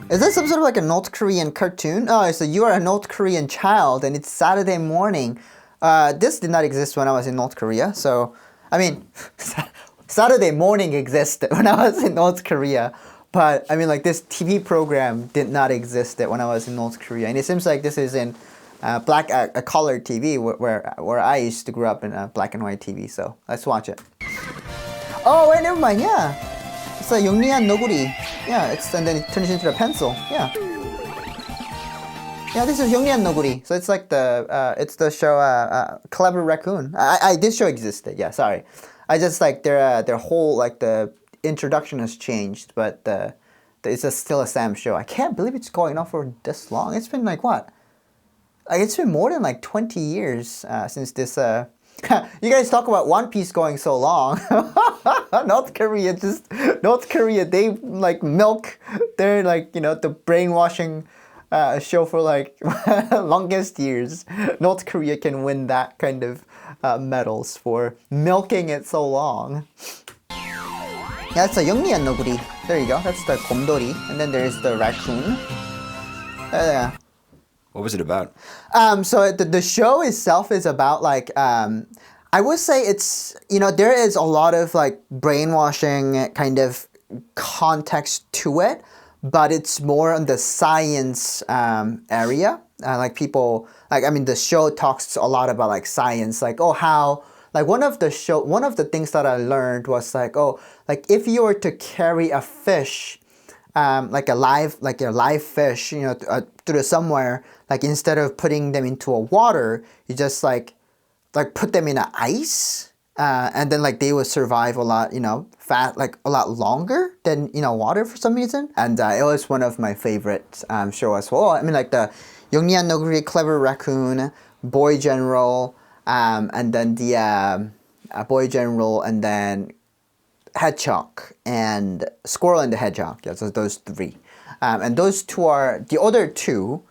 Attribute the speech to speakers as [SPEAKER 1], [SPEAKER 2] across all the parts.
[SPEAKER 1] Is that some sort of like a North Korean cartoon? Oh, so you are a North Korean child and it's Saturday morning. This did not exist when I was in North Korea. So, I mean, Saturday morning existed when I was in North Korea. But, I mean, like this TV program did not exist when I was in North Korea. And it seems like this is in a color TV where I used to grow up in a black and white TV. So, let's watch it. Oh, wait, never mind. Yeah. It's a 영리한 너구리. Yeah, and then it turns into a pencil. Yeah. Yeah, this is 영리한 너구리. So it's like it's the show Clever Raccoon. This show existed. Yeah, sorry. I just like their whole like the introduction has changed, but it's still a Sam show. I can't believe it's going on for this long. It's been like what? Like it's been more than like 20 years since this. You guys talk about One Piece going so long. North Korea, they like milk their like, you know, the brainwashing show for like longest years. North Korea can win that kind of medals for milking it so long. Yeah, that's a 영리한 너구리. There you go. That's the 곰돌이. And then there's the raccoon. Yeah.
[SPEAKER 2] What was it about?
[SPEAKER 1] So the show itself is about like, I would say it's, you know, there is a lot of like brainwashing kind of context to it, but it's more on the science area. Like people, like, I mean, the show talks a lot about like science, like, oh, how, like one of the things that I learned was like, oh, like if you were to carry a fish, like a live fish, you know, through somewhere, like instead of putting them into a water, you just like put them in a ice, and then like they will survive a lot, you know, like a lot longer than, you know, water for some reason. And it was one of my favorite show as well. I mean, like the 영리한 너구리, Clever Raccoon, Boy General, and then the Boy General, and then Hedgehog and Squirrel and the Hedgehog. Yeah, so those three. And those two are, the other two,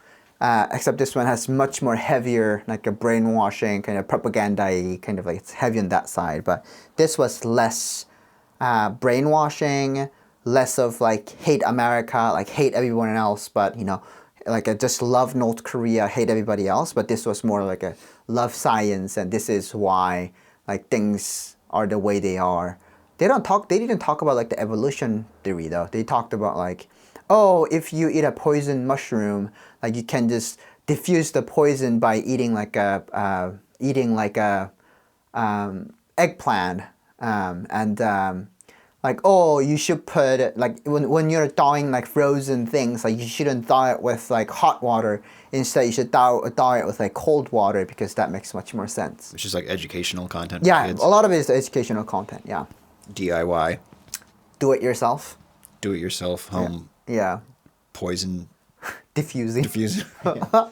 [SPEAKER 1] except this one has much more heavier, like a brainwashing, kind of propaganda-y, kind of like it's heavy on that side. But this was less brainwashing, less of like hate America, like hate everyone else, but, you know, like I just love North Korea, hate everybody else. But this was more like a love science, and this is why like things are the way they are. They didn't talk about like the evolution theory though. They talked about like, oh, if you eat a poison mushroom, like you can just diffuse the poison by eating like a eggplant, and like, oh, you should put like when you're thawing like frozen things, like you shouldn't thaw it with like hot water. Instead, you should thaw it with like cold water, because that makes much more sense.
[SPEAKER 2] Which is like educational content.
[SPEAKER 1] Yeah,
[SPEAKER 2] for kids.
[SPEAKER 1] a lot of it is educational content. Yeah.
[SPEAKER 2] DIY.
[SPEAKER 1] Do it yourself.
[SPEAKER 2] Do it yourself. Home.
[SPEAKER 1] Yeah.
[SPEAKER 2] Poison.
[SPEAKER 1] Diffusing.
[SPEAKER 2] Yeah.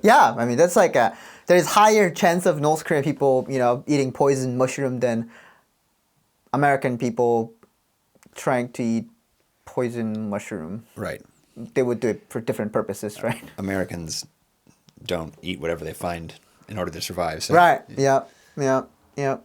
[SPEAKER 1] Yeah, I mean that's like there's higher chance of North Korean people, you know, eating poison mushroom than American people trying to eat poison mushroom.
[SPEAKER 2] Right.
[SPEAKER 1] They would do it for different purposes, right?
[SPEAKER 2] Americans don't eat whatever they find in order to survive. So.
[SPEAKER 1] Right. Yeah. Yeah. Yeah.